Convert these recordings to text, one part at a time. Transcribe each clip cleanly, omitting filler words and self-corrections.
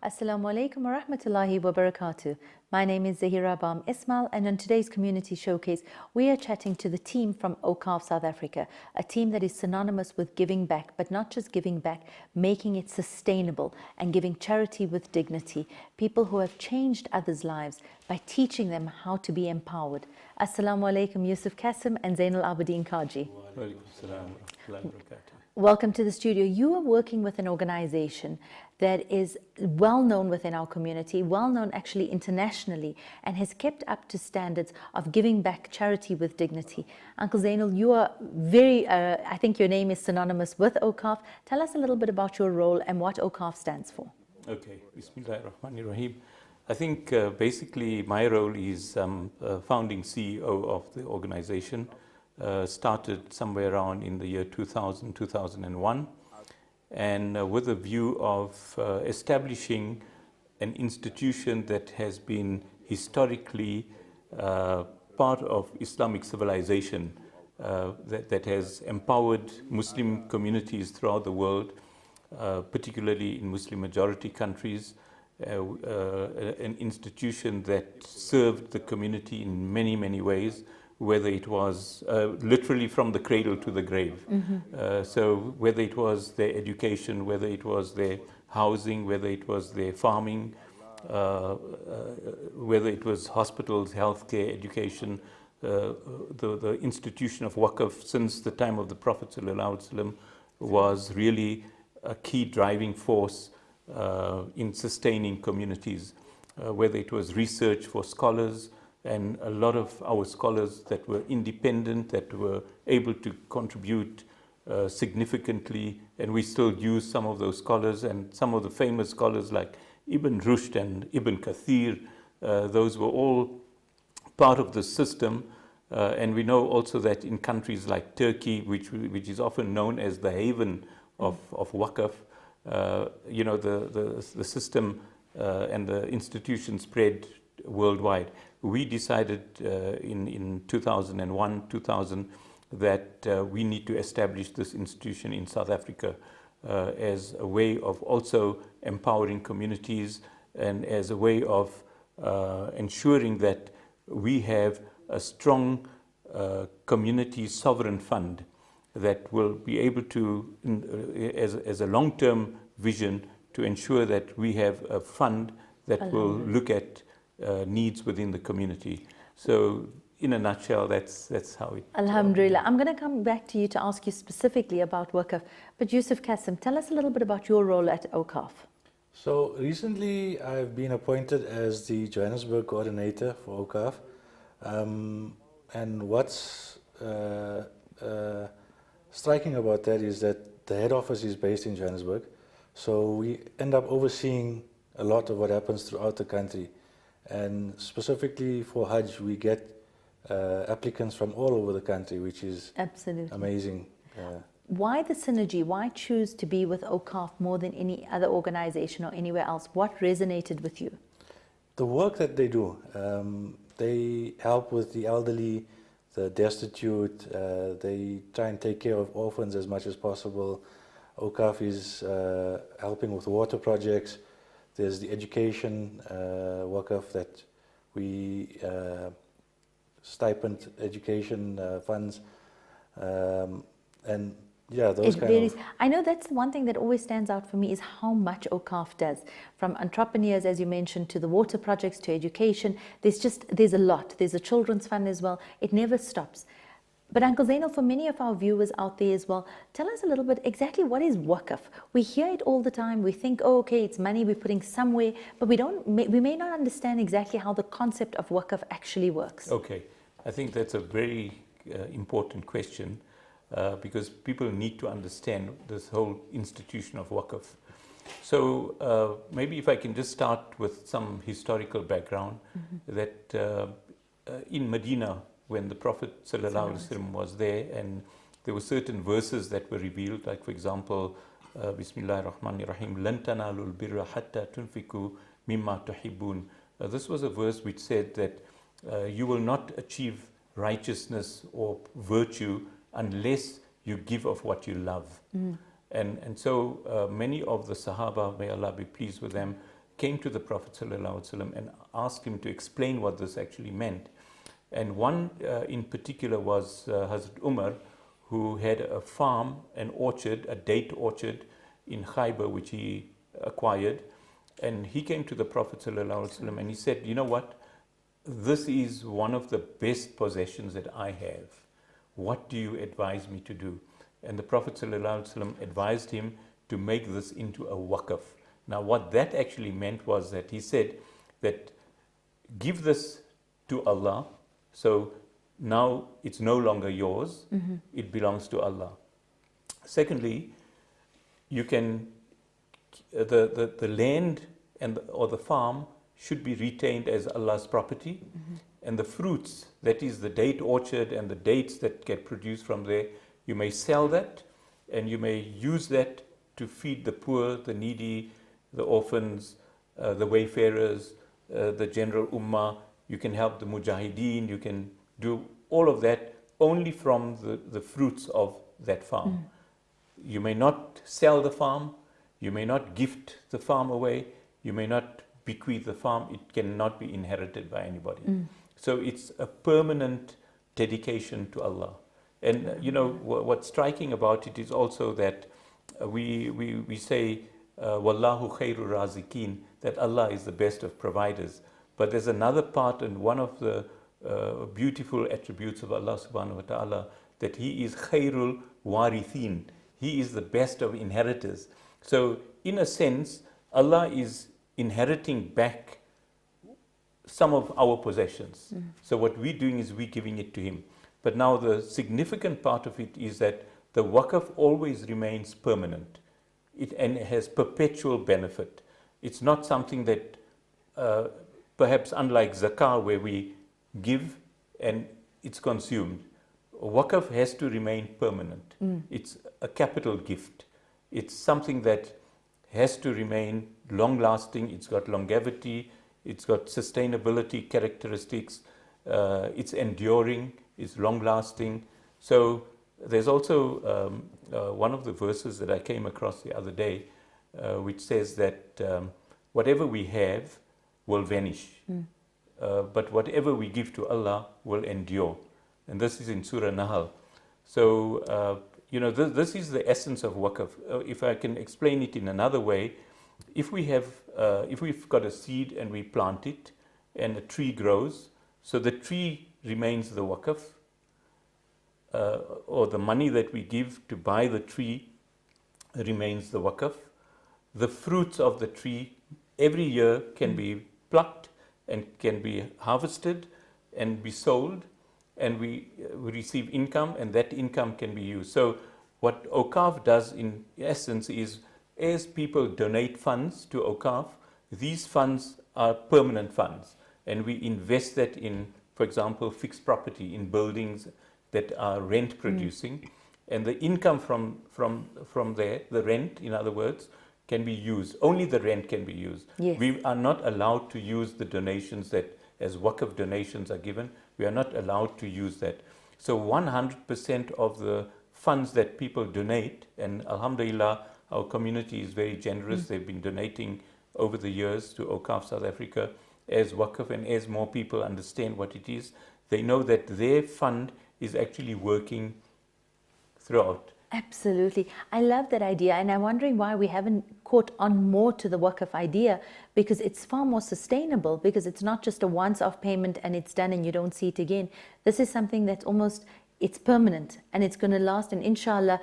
Assalamu alaikum wa rahmatullahi wa barakatuh. My name is Zahira Bam Ismail, and on today's Community Showcase, we are chatting to the team from OCAF South Africa, a team that is synonymous with giving back, but not just giving back, making it sustainable and giving charity with dignity. People who have changed others' lives by teaching them how to be empowered. Assalamu alaikum, Yusuf Qasim and Zainal Abidin Kaji. Wa alaikum assalam wa rahmatullahi wa barakatuh. Welcome to the studio. You are working with an organization that is well known within our community, well known actually internationally, and has kept up to standards of giving back charity with dignity. Uncle Zainal, you are very, I think your name is synonymous with OCAF. Tell us a little bit about your role and what OCAF stands for. Okay, Bismillah ar-Rahman ar-Rahim. I think basically my role is founding CEO of the organization. Started somewhere around in the year 2000, 2001. And with a view of establishing an institution that has been historically part of Islamic civilization, that has empowered Muslim communities throughout the world, particularly in Muslim majority countries, an institution that served the community in many, many ways, whether it was literally from the cradle to the grave. So whether it was their education, whether it was their housing, whether it was their farming, whether it was hospitals, healthcare, education, the institution of Waqf since the time of the Prophet ﷺ was really a key driving force in sustaining communities, whether it was research for scholars, and a lot of our scholars that were independent, that were able to contribute significantly, and we still use some of those scholars, and some of the famous scholars like Ibn Rushd and Ibn Kathir, those were all part of the system. And we know also that in countries like Turkey, which is often known as the haven of Waqf, you know, the system and the institution spread worldwide. We decided in 2001, 2000 that we need to establish this institution in South Africa as a way of also empowering communities and as a way of ensuring that we have a strong community sovereign fund that will be able to, as a long-term vision, to ensure that we have a fund that will look at needs within the community. So in a nutshell, that's how it... Alhamdulillah. I'm going to come back to you to ask you specifically about Waqf. But Yusuf Qasim, tell us a little bit about your role at OCAF. So recently I've been appointed as the Johannesburg coordinator for OCAF. And what's striking about that is that the head office is based in Johannesburg. So we end up overseeing a lot of what happens throughout the country. And specifically for Hajj, we get applicants from all over the country, which is absolutely amazing. Why the synergy? Why choose to be with OCAF more than any other organization or anywhere else? What resonated with you? The work that they do. They help with the elderly, the destitute. They try and take care of orphans as much as possible. OCAF is helping with water projects. There's the education Waqf that we stipend education funds, and yeah, those kind of... I know that's one thing that always stands out for me is how much OCAF does. From entrepreneurs, as you mentioned, to the water projects, to education. There's a lot. There's a children's fund as well. It never stops. But Uncle Zainal, for many of our viewers out there as well, tell us a little bit exactly what is Waqf. We hear it all the time. We think, oh, okay, it's money we're putting somewhere, but we may not understand exactly how the concept of Waqf actually works. Okay, I think that's a very important question because people need to understand this whole institution of Waqf. So maybe if I can just start with some historical background, that in Medina, when the Prophet ﷺ was there, and there were certain verses that were revealed, like for example, Bismillah ar-Rahman ar-Rahim, لَن تَنَالُوا الْبِرَّ حَتَّى تُنْفِقُوا مِمَّا تُحِبُّونَ. This was a verse which said that you will not achieve righteousness or virtue unless you give of what you love. And so many of the Sahaba, may Allah be pleased with them, came to the Prophet ﷺ and asked him to explain what this actually meant. And one in particular was Hazrat Umar, who had a farm, an orchard, a date orchard in Khaybar, which he acquired. And he came to the Prophet ﷺ and he said, you know what, this is one of the best possessions that I have. What do you advise me to do? And the Prophet ﷺ advised him to make this into a waqf. Now what that actually meant was that he said that give this to Allah, so now it's no longer yours, it belongs to Allah. Secondly, you can, the land and or the farm should be retained as Allah's property, and the fruits, that is the date orchard and the dates that get produced from there, you may sell that and you may use that to feed the poor, the needy, the orphans, the wayfarers, the general ummah. You can help the mujahideen, you can do all of that only from the fruits of that farm. You may not sell the farm, you may not gift the farm away, you may not bequeath the farm, it cannot be inherited by anybody. So it's a permanent dedication to Allah. And you know, what's striking about it is also that we say, Wallahu khairu razikin, that Allah is the best of providers. But there's another part, and one of the beautiful attributes of Allah subhanahu wa ta'ala, that He is khairul warithin. He is the best of inheritors. So in a sense, Allah is inheriting back some of our possessions. So what we're doing is we're giving it to Him. But now the significant part of it is that the waqf always remains permanent. And it has perpetual benefit. It's not something that, perhaps unlike zakah, where we give and it's consumed. Waqf has to remain permanent. It's a capital gift. It's something that has to remain long-lasting. It's got longevity. It's got sustainability characteristics. It's enduring. It's long-lasting. So there's also one of the verses that I came across the other day, which says that whatever we have will vanish, but whatever we give to Allah will endure. And this is in Surah Nahl. So, you know, this is the essence of waqf. If I can explain it in another way, if we've got a seed and we plant it and a tree grows, so the tree remains the waqf, or the money that we give to buy the tree remains the waqf. The fruits of the tree every year can be plucked and can be harvested and be sold, and we receive income, and that income can be used. So what Awqaf does in essence is, as people donate funds to Awqaf, these funds are permanent funds, and we invest that in, for example, fixed property, in buildings that are rent producing, and the income from there, the rent, in other words, can be used. Only the rent can be used. Yes. We are not allowed to use the donations that, as waqf donations are given, we are not allowed to use that. So 100% of the funds that people donate, and alhamdulillah, our community is very generous. They've been donating over the years to Awqaf South Africa as waqf, and as more people understand what it is, they know that their fund is actually working throughout. Absolutely. I love that idea, and I'm wondering why we haven't caught on more to the waqf idea, because it's far more sustainable, because it's not just a once-off payment and it's done and you don't see it again. This is something that's almost, it's permanent and it's going to last, and inshallah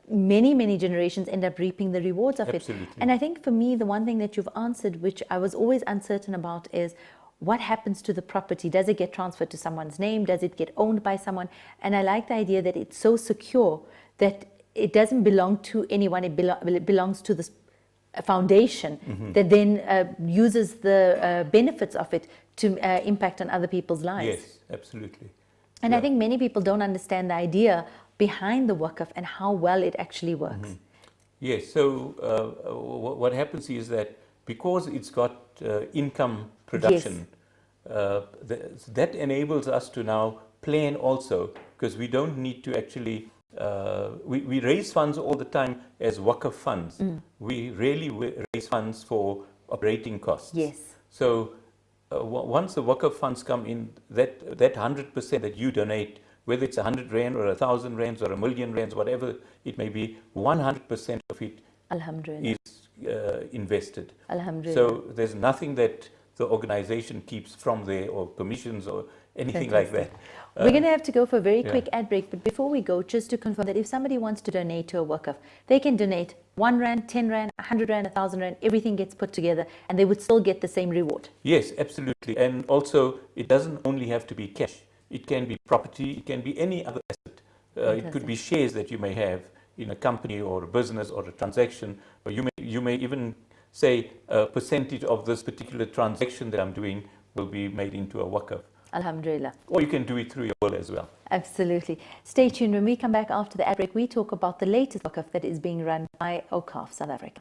many generations end up reaping the rewards of Absolutely. it. And I think for me, the one thing that you've answered, which I was always uncertain about, is what happens to the property? Does it get transferred to someone's name? Does it get owned by someone? And I like the idea that it's so secure that it doesn't belong to anyone. It belongs to foundation that then uses the benefits of it to impact on other people's lives. Yes, absolutely. And I think many people don't understand the idea behind the Waqf and how well it actually works. Yes, so what happens is that because it's got income production, that enables us to now plan also, because we don't need to actually, we raise funds all the time as Waqf funds. We rarely raise funds for operating costs. Yes. So once the Waqf funds come in, that 100% that you donate, whether it's 100 Rand or 1,000 Rands or 1,000,000 Rands, whatever it may be, 100% of it Alhamdulillah. is invested. Alhamdulillah. So there's nothing that the organization keeps from there, or commissions or anything like that. We're going to have to go for a very yeah. quick ad break, but before we go, just to confirm that if somebody wants to donate to a Waqf, they can donate 1 Rand, 10 Rand, 100 Rand, 1,000 Rand, everything gets put together and they would still get the same reward. Yes, absolutely. And also, it doesn't only have to be cash. It can be property, it can be any other asset. It could be shares that you may have in a company or a business or a transaction, or you may even say a percentage of this particular transaction that I'm doing will be made into a Waqf. Alhamdulillah. Or you can do it through your will as well. Absolutely. Stay tuned. When we come back after the ad break, we talk about the latest Waqf that is being run by OCAF South Africa.